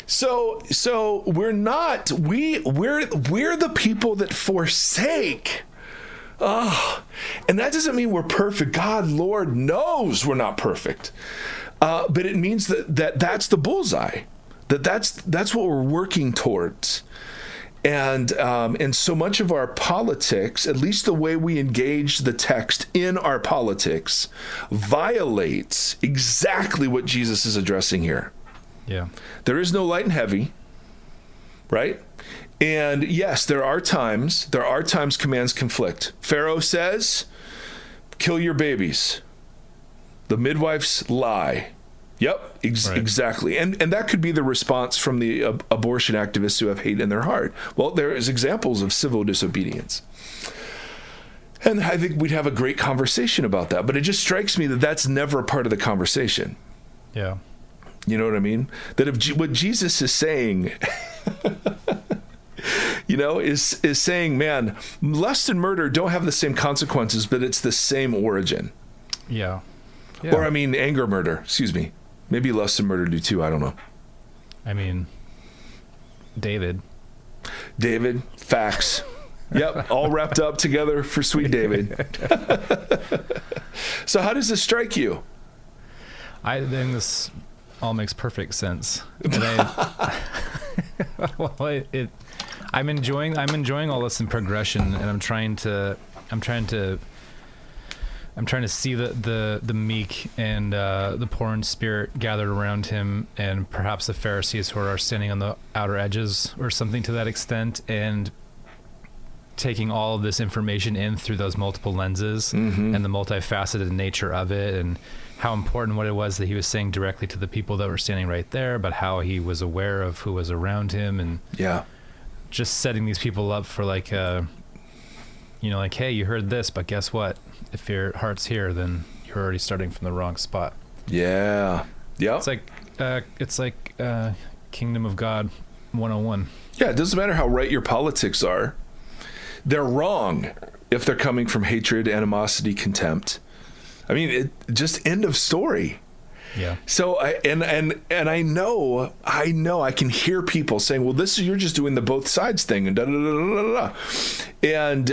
Speaker 1: So we're the people that forsake. And that doesn't mean we're perfect. God, Lord knows we're not perfect. But it means that's the bullseye. That's what we're working towards. And so much of our politics, at least the way we engage the text in our politics, violates exactly what Jesus is addressing here.
Speaker 2: Yeah.
Speaker 1: There is no light and heavy, right? And yes, there are times commands conflict. Pharaoh says, kill your babies. The midwives lie. Yep, exactly. And that could be the response from the abortion activists who have hate in their heart. Well, there is examples of civil disobedience. And I think we'd have a great conversation about that. But it just strikes me that that's never a part of the conversation.
Speaker 2: Yeah.
Speaker 1: You know what I mean? That if what Jesus is saying, you know, is saying, man, lust and murder don't have the same consequences, but it's the same origin.
Speaker 2: Yeah.
Speaker 1: Or, I mean, anger murder, excuse me. Maybe lust and murder do too, I don't know.
Speaker 2: I mean, David,
Speaker 1: facts. Yep, all wrapped up together for sweet David. So how does this strike you?
Speaker 2: I think this all makes perfect sense. I'm enjoying all this in progression, and I'm trying to I'm trying to see the meek and the poor in spirit gathered around him, and perhaps the Pharisees who are standing on the outer edges or something to that extent, and taking all of this information in through those multiple lenses and the multifaceted nature of it, and how important what it was that he was saying directly to the people that were standing right there, but how he was aware of who was around him, and just setting these people up for like, like, hey, you heard this, but guess what? If your heart's here, then you're already starting from the wrong spot.
Speaker 1: Yeah. Yep.
Speaker 2: It's like Kingdom of God 101.
Speaker 1: Yeah, it doesn't matter how right your politics are. They're wrong if they're coming from hatred, animosity, contempt. I mean, just end of story.
Speaker 2: Yeah.
Speaker 1: So I know I can hear people saying, well, you're just doing the both sides thing, and da da da da da, and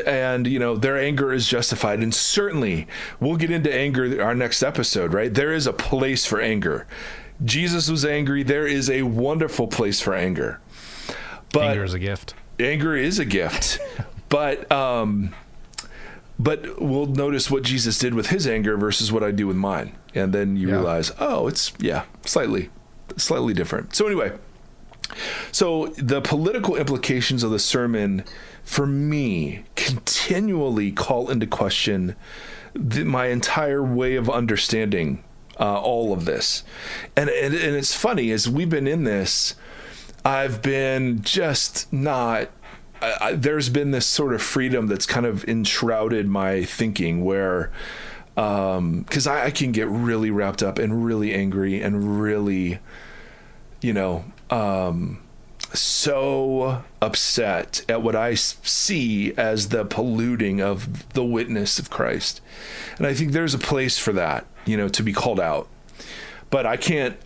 Speaker 1: their anger is justified, and certainly we'll get into anger our next episode, right? There is a place for anger. Jesus was angry. There is a wonderful place for anger. But
Speaker 2: anger is a gift.
Speaker 1: Anger is a gift. But we'll notice what Jesus did with his anger versus what I do with mine. And then you realize, it's slightly different. So anyway, the political implications of the sermon for me continually call into question my entire way of understanding all of this. And it's funny, as we've been in this, I've been just not... there's been this sort of freedom that's kind of enshrouded my thinking where, because I can get really wrapped up and really angry and really, so upset at what I see as the polluting of the witness of Christ. And I think there's a place for that, to be called out. But I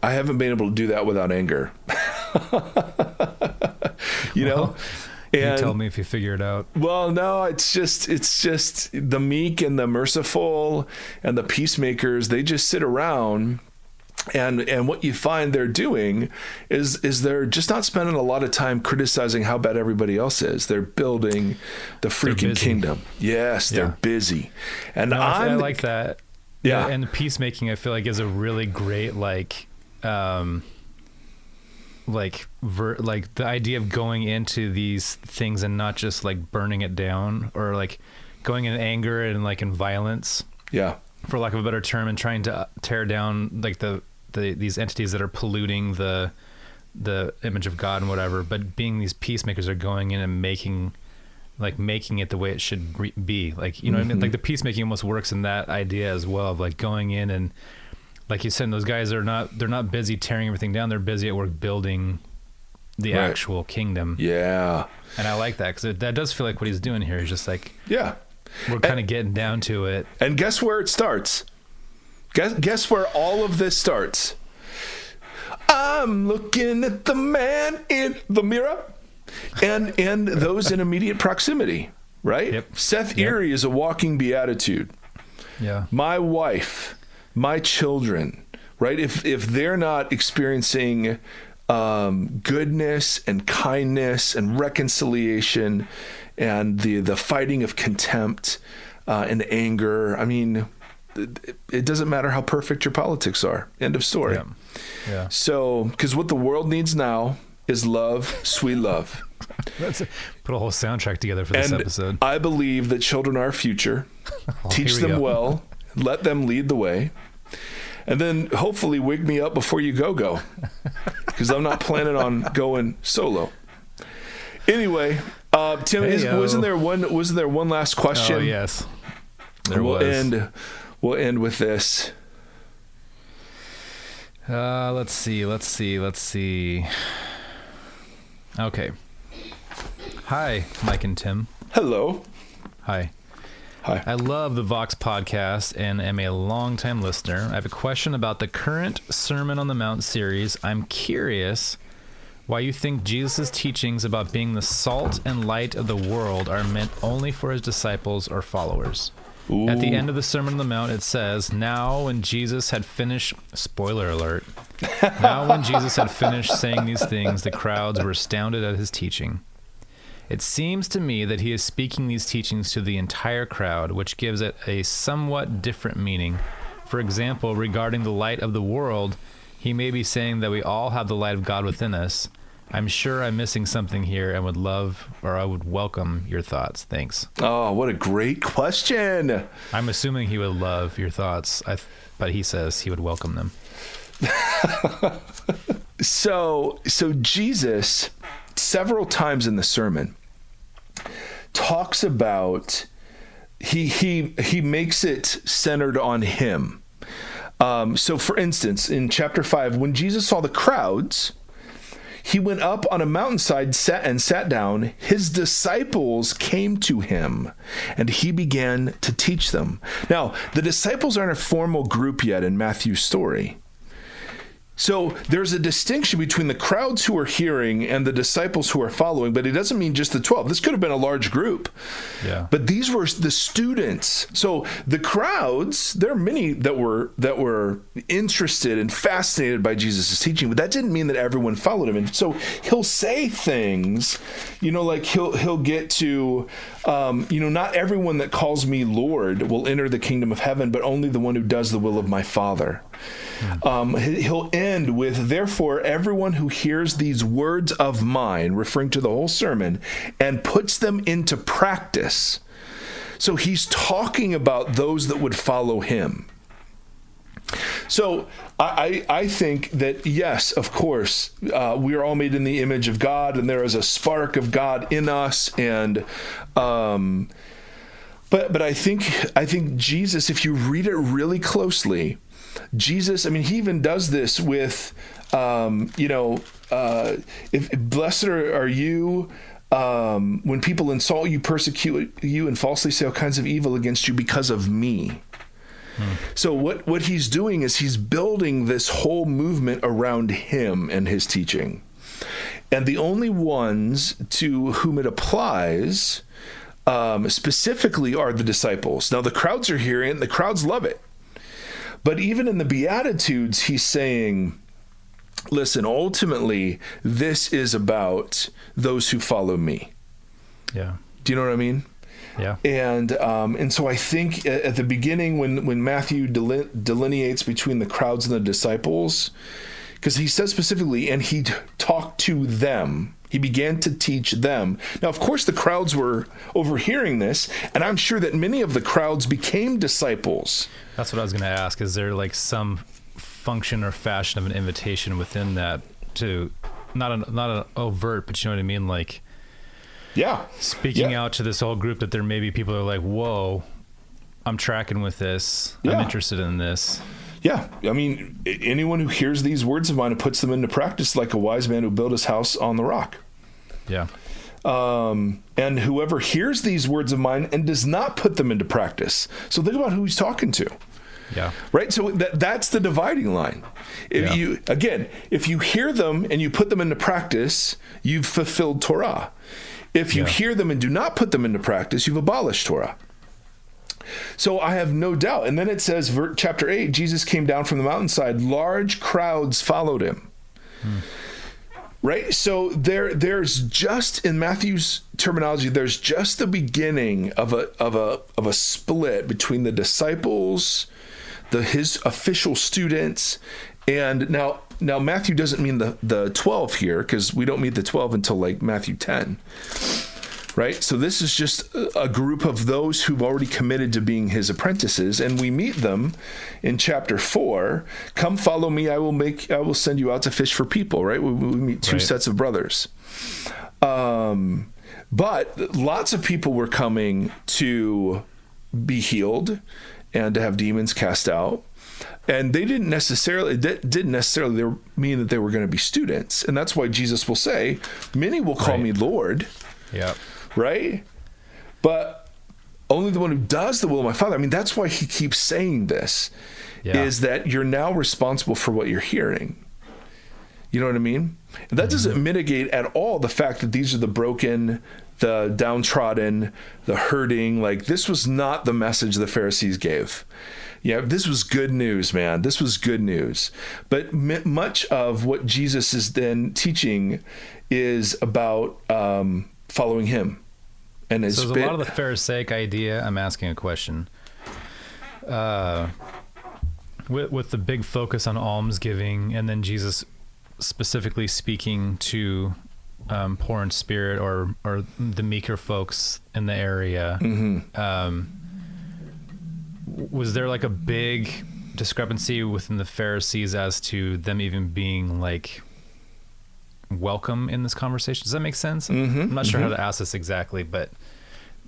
Speaker 1: haven't been able to do that without anger.
Speaker 2: You tell me if you figure it out.
Speaker 1: Well, no, it's just the meek and the merciful and the peacemakers. They just sit around, and what you find they're doing is they're just not spending a lot of time criticizing how bad everybody else is. They're building the freaking kingdom. Yes, they're busy, and I
Speaker 2: like that.
Speaker 1: Yeah,
Speaker 2: and the peacemaking, I feel like, is a really great the idea of going into these things and not just like burning it down, or like going in anger and like in violence, for lack of a better term, and trying to tear down like these entities that are polluting the image of God and whatever. But being these peacemakers are going in and making it the way it should be. Like, what I mean? Like the peacemaking almost works in that idea as well, of like going in and, like you said, those guys they're not busy tearing everything down. They're busy at work building the actual kingdom. Yeah. And I like that, because that does feel like what he's doing here. He's just like, we're kind of getting down to it.
Speaker 1: And guess where it starts? Guess where all of this starts? I'm looking at the man in the mirror, and those in immediate proximity, right? Yep. Seth Erie is a walking beatitude.
Speaker 2: Yeah.
Speaker 1: My wife, my children, right? If they're not experiencing goodness and kindness and reconciliation and the fighting of contempt and anger, I mean, it doesn't matter how perfect your politics are. End of story.
Speaker 2: Yeah.
Speaker 1: So, because what the world needs now is love, sweet love.
Speaker 2: Put a whole soundtrack together for this episode.
Speaker 1: I believe that children are our future. Teach them well. Let them lead the way. And then hopefully wake me up before you go. Because I'm not planning on going solo. Anyway, Tim, wasn't there one last question?
Speaker 2: Oh, yes. We'll
Speaker 1: end with this.
Speaker 2: Let's see. Okay. Hi, Mike and Tim.
Speaker 1: Hello.
Speaker 2: Hi. I love the Vox podcast and am a longtime listener. I have a question about the current Sermon on the Mount series. I'm curious why you think Jesus' teachings about being the salt and light of the world are meant only for his disciples or followers. Ooh. At the end of the Sermon on the Mount, it says, now when Jesus had finished, spoiler alert, now when Jesus had finished saying these things, the crowds were astounded at his teaching. It seems to me that he is speaking these teachings to the entire crowd, which gives it a somewhat different meaning. For example, regarding the light of the world, he may be saying that we all have the light of God within us. I'm sure I'm missing something here and I would welcome your thoughts. Thanks.
Speaker 1: Oh, what a great question.
Speaker 2: I'm assuming he would love your thoughts, but he says he would welcome them.
Speaker 1: So Jesus, several times in the sermon, talks about, he makes it centered on him. So for instance, in chapter 5, when Jesus saw the crowds, he went up on a mountainside, sat down. His disciples came to him, and he began to teach them. Now, the disciples aren't a formal group yet in Matthew's story. So there's a distinction between the crowds who are hearing and the disciples who are following, but it doesn't mean just the 12. This could have been a large group. Yeah. But these were the students. So the crowds, there are many that were interested and fascinated by Jesus' teaching, but that didn't mean that everyone followed him. And so he'll say things, like he'll get to, not everyone that calls me Lord will enter the kingdom of heaven, but only the one who does the will of my Father. He'll end with, therefore, everyone who hears these words of mine, referring to the whole sermon, and puts them into practice. So he's talking about those that would follow him. So I think that, yes, of course, we are all made in the image of God, and there is a spark of God in us. And but I think Jesus, if you read it really closely, Jesus, he even does this with, if blessed are you when people insult you, persecute you, and falsely say all kinds of evil against you because of me. So what he's doing is he's building this whole movement around him and his teaching. And the only ones to whom it applies specifically are the disciples. Now, the crowds are hearing it, the crowds love it. But even in the Beatitudes, he's saying, listen, ultimately, this is about those who follow me.
Speaker 2: Yeah.
Speaker 1: Do you know what I mean?
Speaker 2: Yeah.
Speaker 1: And so I think at the beginning, when Matthew delineates between the crowds and the disciples, because he says specifically, and he talked to them. He began to teach them. Now, of course, the crowds were overhearing this, and I'm sure that many of the crowds became disciples.
Speaker 2: That's what I was going to ask. Is there like some function or fashion of an invitation within that to not an overt, but you know what I mean? Like, speaking out to this whole group that there may be people who are like, whoa, I'm tracking with this. I'm interested in this.
Speaker 1: Yeah. Anyone who hears these words of mine and puts them into practice, like a wise man who built his house on the rock.
Speaker 2: Yeah.
Speaker 1: And whoever hears these words of mine and does not put them into practice. So think about who he's talking to.
Speaker 2: Yeah.
Speaker 1: Right. So that's the dividing line. If you hear them and you put them into practice, you've fulfilled Torah. If you hear them and do not put them into practice, you've abolished Torah. So I have no doubt. And then it says, chapter 8, Jesus came down from the mountainside. Large crowds followed him. Right? So there's just, in Matthew's terminology, there's just the beginning of a split between the disciples, his official students, and now Matthew doesn't mean the 12 here, because we don't meet the 12 until like Matthew 10. Right? So this is just a group of those who've already committed to being his apprentices, and we meet them in chapter 4. Come follow me, I will send you out to fish for people, right? We meet two sets of brothers. But lots of people were coming to be healed and to have demons cast out. And they didn't necessarily mean that they were going to be students. And that's why Jesus will say, many will call me Lord.
Speaker 2: Yeah.
Speaker 1: Right? But only the one who does the will of my Father. That's why he keeps saying this, is that you're now responsible for what you're hearing. You know what I mean? And that doesn't mitigate at all the fact that these are the broken, the downtrodden, the hurting. Like, this was not the message the Pharisees gave. Yeah, this was good news, man. This was good news. But much of what Jesus is then teaching is about following him. And
Speaker 2: So there's a lot of the Pharisaic idea. I'm asking a question. With the big focus on almsgiving, and then Jesus specifically speaking to poor in spirit or the meeker folks in the area. Was there like a big discrepancy within the Pharisees as to them even being like welcome in this conversation? Does that make sense? I'm not sure how to ask this exactly, but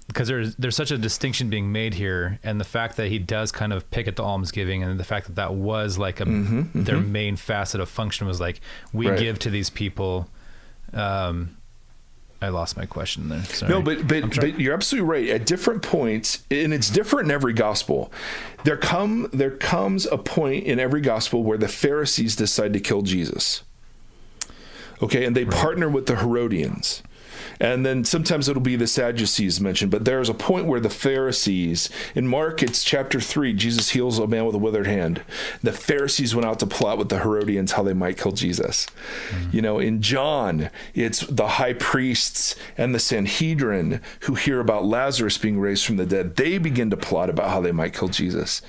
Speaker 2: because there's such a distinction being made here, and the fact that he does kind of pick at the almsgiving, and the fact that was like their main facet of function was like, we give to these people. I lost my question there. Sorry.
Speaker 1: No, but you're absolutely right. At different points, and it's different in every gospel, there comes a point in every gospel where the Pharisees decide to kill Jesus. Okay, and they partner with the Herodians. And then sometimes it'll be the Sadducees mentioned, but there's a point where the Pharisees, in Mark, it's chapter 3, Jesus heals a man with a withered hand. The Pharisees went out to plot with the Herodians how they might kill Jesus. In John, it's the high priests and the Sanhedrin who hear about Lazarus being raised from the dead. They begin to plot about how they might kill Jesus.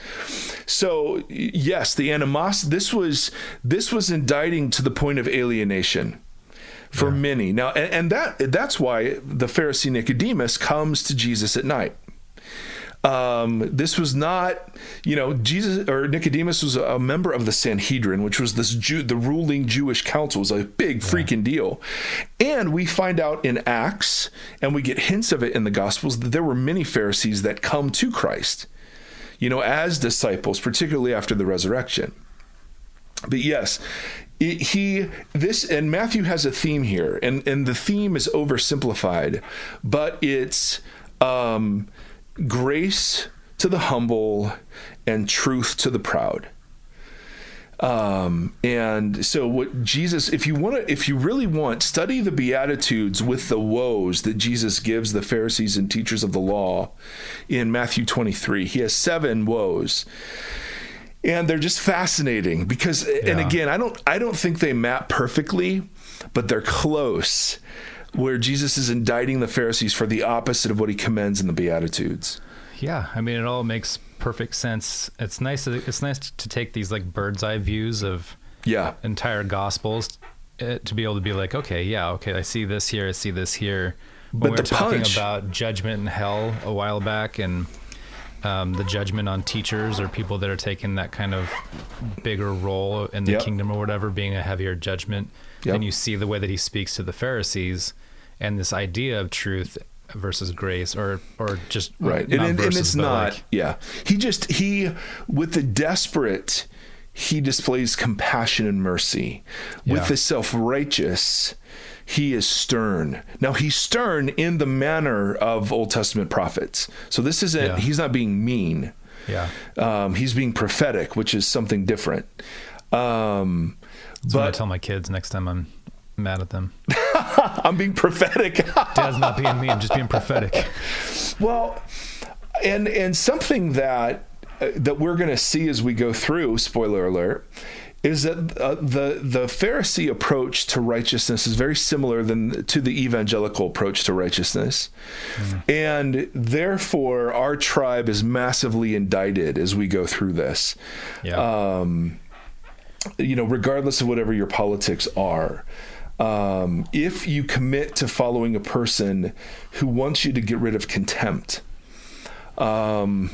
Speaker 1: So yes, the animosity, this was indicting to the point of alienation for many. Now, and that's why the Pharisee Nicodemus comes to Jesus at night. This was not, Jesus or Nicodemus was a member of the Sanhedrin, which was the ruling Jewish council. It was a big freaking deal. And we find out in Acts, and we get hints of it in the Gospels, that there were many Pharisees that come to Christ, as disciples, particularly after the resurrection. But yes, and Matthew has a theme here, and the theme is oversimplified, but it's grace to the humble and truth to the proud. And so what Jesus, if you really want, study the Beatitudes with the woes that Jesus gives the Pharisees and teachers of the law in Matthew 23. He has 7 woes. And they're just fascinating because, and again, I don't think they map perfectly, but they're close, where Jesus is indicting the Pharisees for the opposite of what he commends in the Beatitudes.
Speaker 2: Yeah, I mean, it all makes perfect sense. It's nice to take these like bird's eye views of entire gospels to be able to be like, okay, I see this here, I see this here. When we were talking about judgment in hell a while back, and the judgment on teachers or people that are taking that kind of bigger role in the kingdom or whatever, being a heavier judgment. And you see the way that he speaks to the Pharisees and this idea of truth versus grace or just
Speaker 1: right. And it's not, he with the desperate, he displays compassion and mercy. With the self-righteous, he is stern. Now, he's stern in the manner of Old Testament prophets. So this isn't, he's not being mean. He's being prophetic, which is something different. But
Speaker 2: I tell my kids next time I'm mad at them.
Speaker 1: I'm being prophetic.
Speaker 2: Dad's not being me. I'm just being prophetic.
Speaker 1: Well, and something that we're going to see as we go through, spoiler alert, is that the Pharisee approach to righteousness is very similar to the evangelical approach to righteousness. And therefore, our tribe is massively indicted as we go through this. Regardless of whatever your politics are. If you commit to following a person who wants you to get rid of contempt, that's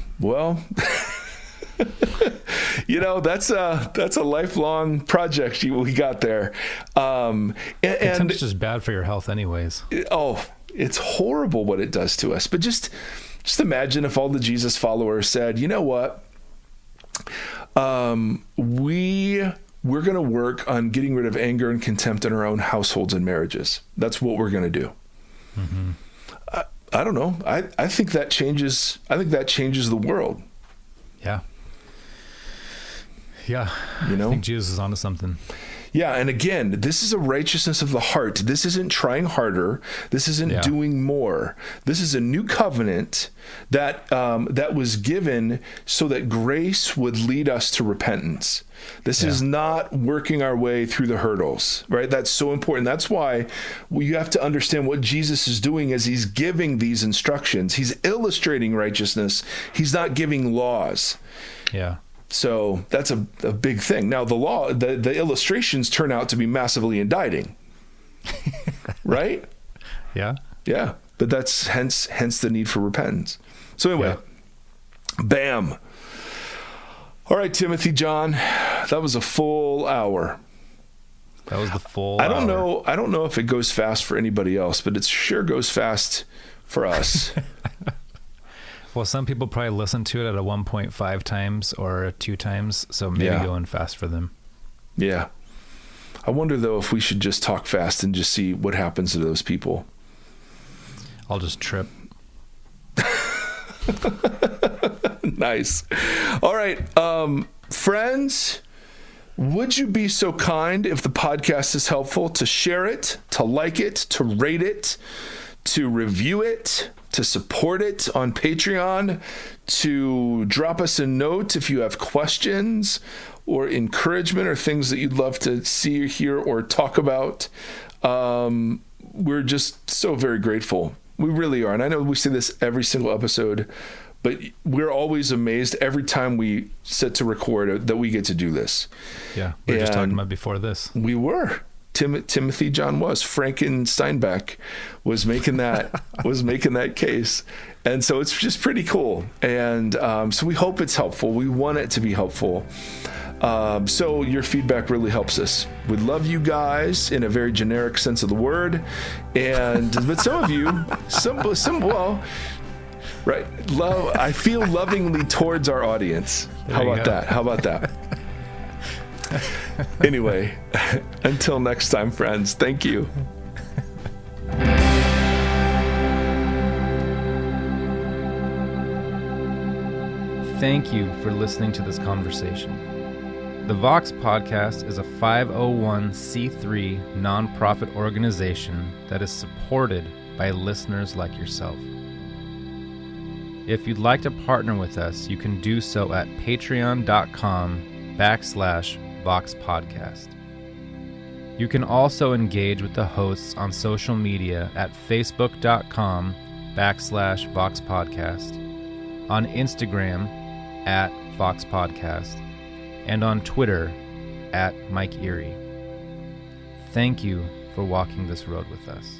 Speaker 1: a lifelong project we got there. And
Speaker 2: it's just bad for your health anyways.
Speaker 1: It's horrible what it does to us. But just imagine if all the Jesus followers said, you know what? We're going to work on getting rid of anger and contempt in our own households and marriages. That's what we're going to do. I don't know. I think that changes the world.
Speaker 2: Yeah. I think Jesus is onto something.
Speaker 1: Yeah, and again, this is a righteousness of the heart. This isn't trying harder. This isn't doing more. This is a new covenant that that was given so that grace would lead us to repentance. This is not working our way through the hurdles, right? That's so important. That's why you have to understand what Jesus is doing as he's giving these instructions. He's illustrating righteousness. He's not giving laws.
Speaker 2: Yeah.
Speaker 1: So that's a big thing. Now, the law, the illustrations turn out to be massively indicting, right?
Speaker 2: Yeah.
Speaker 1: Yeah. But that's hence the need for repentance. So anyway, bam. All right, Timothy John, that was a full hour.
Speaker 2: That was the full
Speaker 1: I don't
Speaker 2: hour.
Speaker 1: I don't know if it goes fast for anybody else, but it sure goes fast for us.
Speaker 2: Well, some people probably listen to it at a 1.5 times or 2 times, so maybe going fast for them.
Speaker 1: Yeah. I wonder, though, if we should just talk fast and just see what happens to those people.
Speaker 2: I'll just trip.
Speaker 1: Nice. All right. Friends, would you be so kind, if the podcast is helpful, to share it, to like it, to rate it, to review it, to support it on Patreon, to drop us a note if you have questions or encouragement or things that you'd love to see or hear or talk about. We're just so very grateful. We really are. And I know we say this every single episode, but we're always amazed every time we set to record that we get to do this.
Speaker 2: Yeah, we were just talking about before this.
Speaker 1: We were. Timothy John was. Frankensteinbeck was making that case. And so it's just pretty cool. And so we hope it's helpful. We want it to be helpful. So your feedback really helps us. We love you guys in a very generic sense of the word. But some of you, well, right, love. I feel lovingly towards our audience. How about that? Anyway, until next time, friends, thank you.
Speaker 2: Thank you for listening to this conversation. The Vox Podcast is a 501c3 nonprofit organization that is supported by listeners like yourself. If you'd like to partner with us, you can do so at patreon.com/Vox Podcast. You can also engage with the hosts on social media at facebook.com/Vox Podcast, on Instagram at Vox Podcast, and on Twitter at Mike Erie. Thank you for walking this road with us.